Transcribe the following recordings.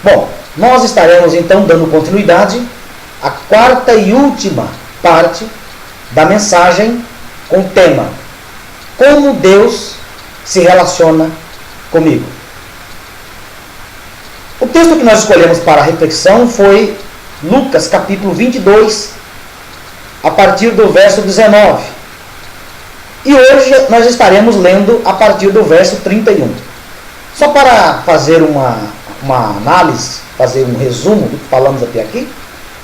Bom, nós estaremos então dando continuidade à quarta e última parte da mensagem com o tema: como Deus se relaciona comigo. O texto que nós escolhemos para a reflexão foi Lucas capítulo 22, a partir do verso 19. E hoje nós estaremos lendo a partir do verso 31. Só para fazer uma análise, fazer um resumo do que falamos até aqui,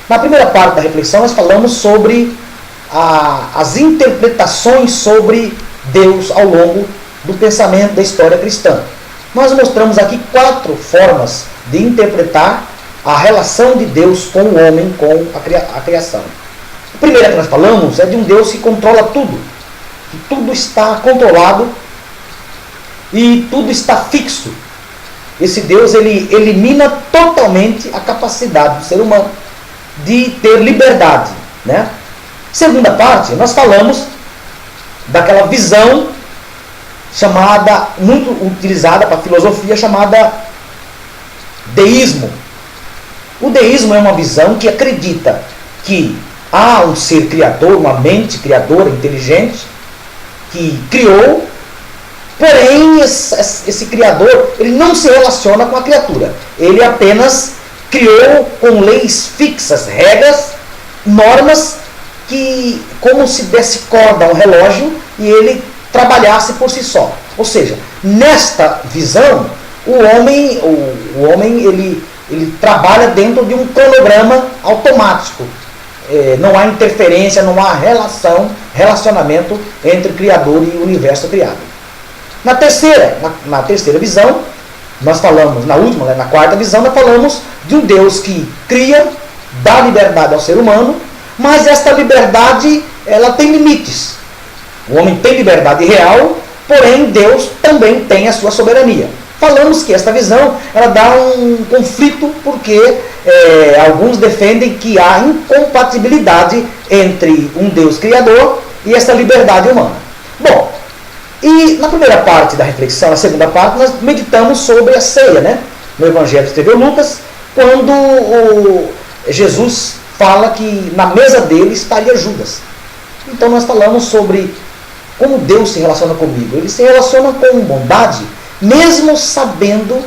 na primeira parte da reflexão nós falamos sobre as interpretações sobre Deus ao longo do pensamento da história cristã. Nós mostramos aqui 4 formas de interpretar a relação de Deus com o homem, com a criação. A primeira que nós falamos é de um Deus que controla tudo, que tudo está controlado e tudo está fixo. Esse Deus, ele elimina totalmente a capacidade do ser humano de ter liberdade, né? Segunda parte, nós falamos daquela visão chamada, muito utilizada para a filosofia, chamada deísmo. O deísmo é uma visão que acredita que há um ser criador, uma mente criadora, inteligente, que criou, porém esse criador ele não se relaciona com a criatura. Ele apenas criou com leis fixas, regras, normas, que como se desse corda a um relógio e ele trabalhasse por si só. Ou seja, nesta visão, o homem ele trabalha dentro de um cronograma automático. Não há interferência, não há relacionamento entre o Criador e o universo criado. Na terceira visão, nós falamos, na quarta visão, nós falamos de um Deus que cria, dá liberdade ao ser humano, mas esta liberdade, ela tem limites. O homem tem liberdade real, porém Deus também tem a sua soberania. Falamos que esta visão, ela dá um conflito, porque alguns defendem que há incompatibilidade entre um Deus criador e esta liberdade humana. Bom, e na primeira parte da reflexão, na segunda parte, nós meditamos sobre a ceia, né? No Evangelho que escreveu Lucas, quando Jesus fala que na mesa dele estaria Judas. Então nós falamos sobre como Deus se relaciona comigo. Ele se relaciona com bondade, mesmo sabendo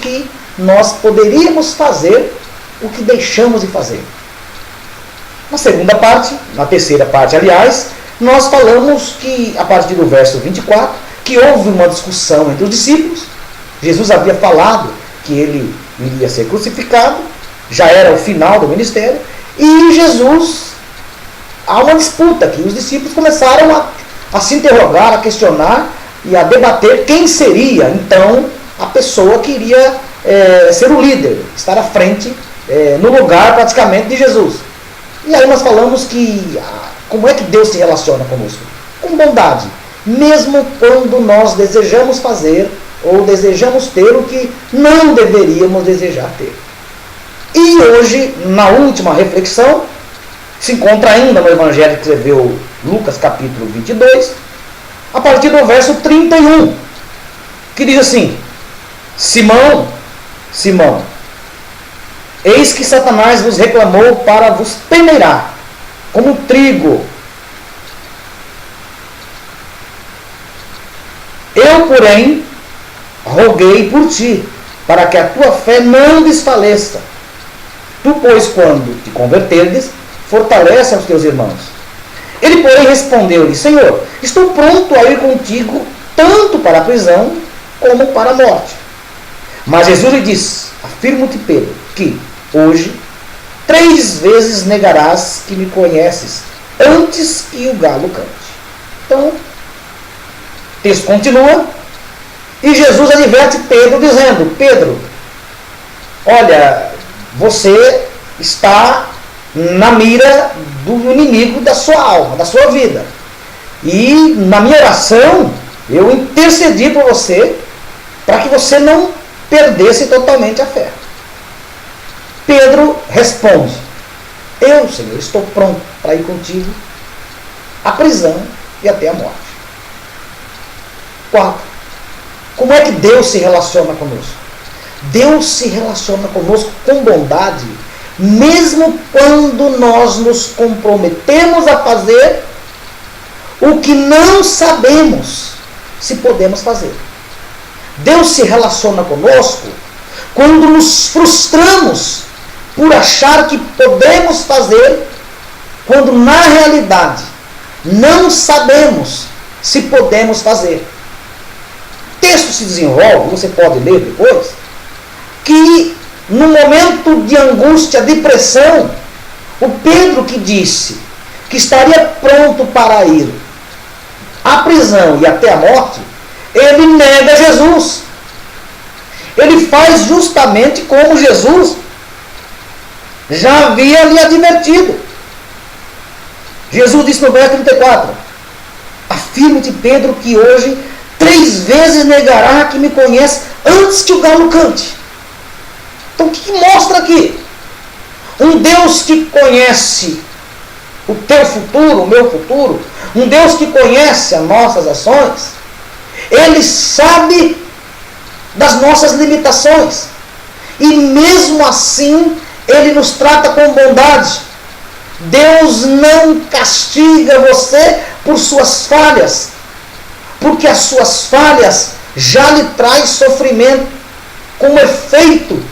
que nós poderíamos fazer o que deixamos de fazer. Na segunda parte, na terceira parte, aliás, nós falamos que, a partir do verso 24, que houve uma discussão entre os discípulos. Jesus havia falado que ele iria ser crucificado, já era o final do ministério, e Jesus, há uma disputa aqui. Os discípulos começaram a se interrogar, a questionar e a debater quem seria, então, a pessoa que iria ser o líder, estar à frente, no lugar praticamente de Jesus. E aí nós falamos que como é que Deus se relaciona conosco? Com bondade, mesmo quando nós desejamos fazer ou desejamos ter o que não deveríamos desejar ter. E hoje, na última reflexão, se encontra ainda no Evangelho que escreveu Lucas capítulo 22, a partir do verso 31, que diz assim: Simão, Simão, eis que Satanás vos reclamou para vos peneirar, como trigo. Eu, porém, roguei por ti, para que a tua fé não desfaleça. Tu, pois, quando te converterdes, fortalece aos teus irmãos. Ele, porém, respondeu-lhe: Senhor, estou pronto a ir contigo, tanto para a prisão, como para a morte. Mas Jesus lhe disse: Afirmo-te, Pedro, que hoje 3 vezes negarás que me conheces, antes que o galo cante. Então, o texto continua, e Jesus adverte Pedro, dizendo: Pedro, olha, você está na mira do inimigo da sua alma, da sua vida. E na minha oração, eu intercedi por você, para que você não perdesse totalmente a fé. Pedro responde: Eu, Senhor, estou pronto para ir contigo à prisão e até a morte. 4. Como é que Deus se relaciona conosco? Deus se relaciona conosco com bondade, mesmo quando nós nos comprometemos a fazer o que não sabemos se podemos fazer. Deus se relaciona conosco quando nos frustramos por achar que podemos fazer, quando na realidade não sabemos se podemos fazer. O texto se desenvolve, você pode ler depois, que no momento de angústia, depressão, o Pedro que disse que estaria pronto para ir à prisão e até a morte, ele nega Jesus. Ele faz justamente como Jesus já havia lhe advertido. Jesus disse no verso 34, afirmo-te, Pedro, que hoje 3 vezes negará que me conhece antes que o galo cante. Então o que mostra aqui? Um Deus que conhece o teu futuro, o meu futuro, um Deus que conhece as nossas ações, Ele sabe das nossas limitações. E mesmo assim, Ele nos trata com bondade. Deus não castiga você por suas falhas, porque as suas falhas já lhe traz sofrimento como efeito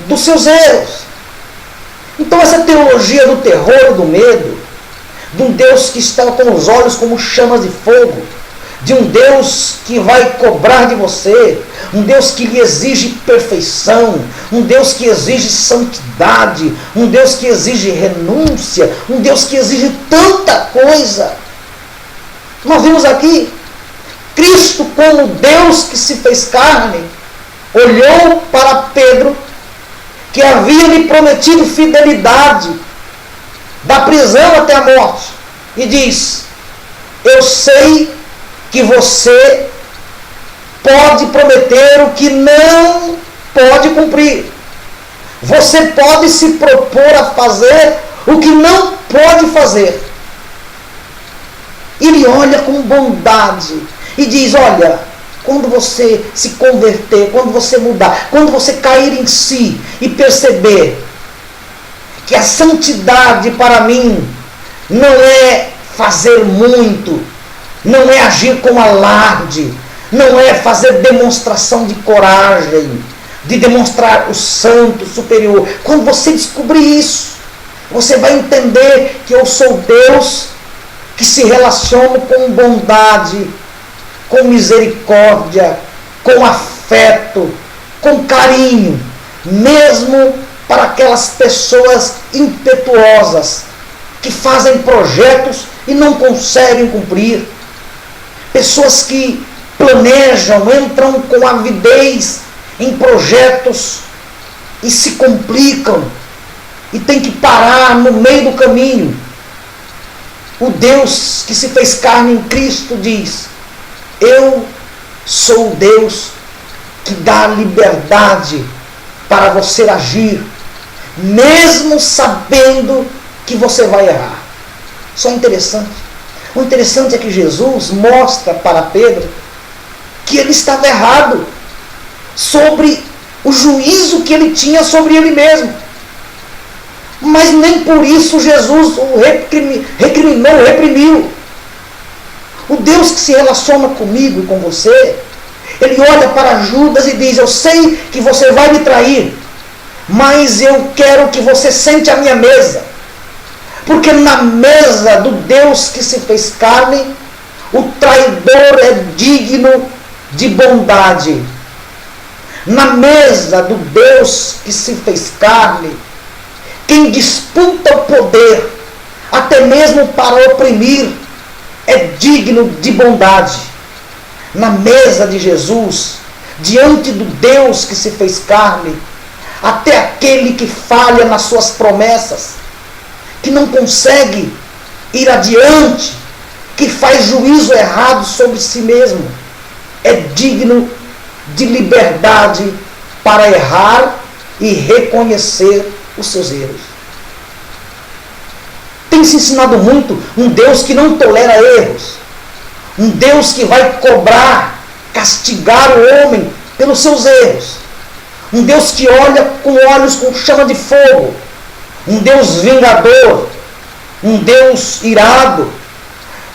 dos seus erros. Então essa teologia do terror e do medo, de um Deus que está com os olhos como chamas de fogo, de um Deus que vai cobrar de você, um Deus que lhe exige perfeição, um Deus que exige santidade, um Deus que exige renúncia, um Deus que exige tanta coisa. Nós vimos aqui, Cristo como Deus que se fez carne, olhou para Pedro, que havia lhe prometido fidelidade, da prisão até a morte, e diz, eu sei que você pode prometer o que não pode cumprir. Você pode se propor a fazer o que não pode fazer. Ele olha com bondade e diz, olha, quando você se converter, quando você mudar, quando você cair em si e perceber que a santidade para mim não é fazer muito, não é agir com alarde, não é fazer demonstração de coragem, de demonstrar o santo superior. Quando você descobrir isso, você vai entender que eu sou Deus que se relaciona com bondade, com misericórdia, com afeto, com carinho, mesmo para aquelas pessoas impetuosas que fazem projetos e não conseguem cumprir. Pessoas que planejam, entram com avidez em projetos e se complicam e tem que parar no meio do caminho. O Deus que se fez carne em Cristo diz, eu sou o Deus que dá liberdade para você agir, mesmo sabendo que você vai errar. Isso é interessante. O interessante é que Jesus mostra para Pedro que ele estava errado sobre o juízo que ele tinha sobre ele mesmo. Mas nem por isso Jesus o recriminou, reprimiu. O Deus que se relaciona comigo e com você, ele olha para Judas e diz, eu sei que você vai me trair, mas eu quero que você sente a minha mesa. Porque na mesa do Deus que se fez carne, o traidor é digno de bondade. Na mesa do Deus que se fez carne, quem disputa o poder, até mesmo para oprimir, é digno de bondade. Na mesa de Jesus, diante do Deus que se fez carne, até aquele que falha nas suas promessas, que não consegue ir adiante, que faz juízo errado sobre si mesmo, é digno de liberdade para errar e reconhecer os seus erros. Tem se ensinado muito um Deus que não tolera erros, um Deus que vai cobrar, castigar o homem pelos seus erros, um Deus que olha com olhos com chama de fogo, um Deus vingador, um Deus irado.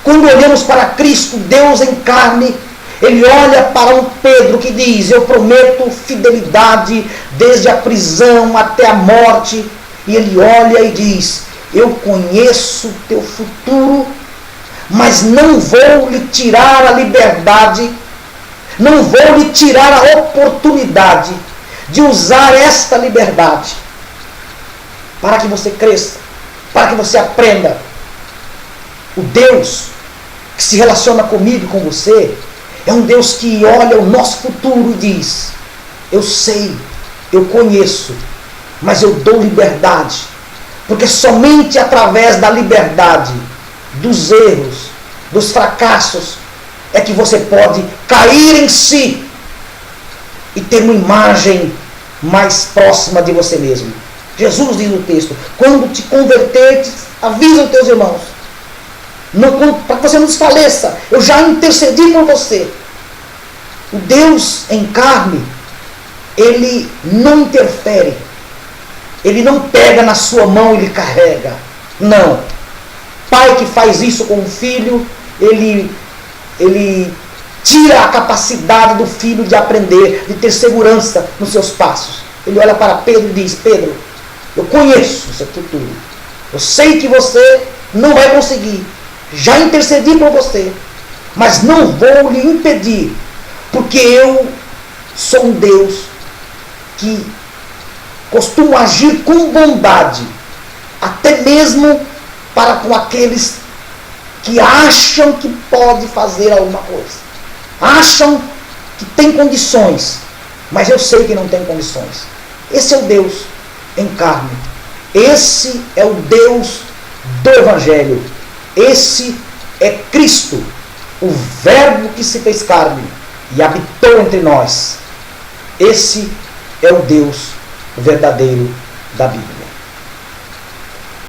Quando olhamos para Cristo, Deus em carne, Ele olha para um Pedro que diz: eu prometo fidelidade desde a prisão até a morte. E Ele olha e diz: eu conheço o teu futuro, mas não vou lhe tirar a liberdade, não vou lhe tirar a oportunidade de usar esta liberdade para que você cresça, para que você aprenda. O Deus que se relaciona comigo e com você é um Deus que olha o nosso futuro e diz: eu sei, eu conheço, mas eu dou liberdade, porque somente através da liberdade, dos erros, dos fracassos, é que você pode cair em si e ter uma imagem mais próxima de você mesmo. Jesus diz no texto: quando te converteres, avisa os teus irmãos, para que você não desfaleça, eu já intercedi por você. O Deus em carne, Ele não interfere, Ele não pega na sua mão e lhe carrega. Não. Pai que faz isso com o filho, ele tira a capacidade do filho de aprender, de ter segurança nos seus passos. Ele olha para Pedro e diz: Pedro, eu conheço o seu futuro, eu sei que você não vai conseguir, já intercedi por você, mas não vou lhe impedir, porque eu sou um Deus que costumo agir com bondade, até mesmo para com aqueles que acham que pode fazer alguma coisa, acham que tem condições, mas eu sei que não tem condições. Esse é o Deus em carne, esse é o Deus do Evangelho, esse é Cristo, o Verbo que se fez carne e habitou entre nós. Esse é o Deus verdadeiro da Bíblia.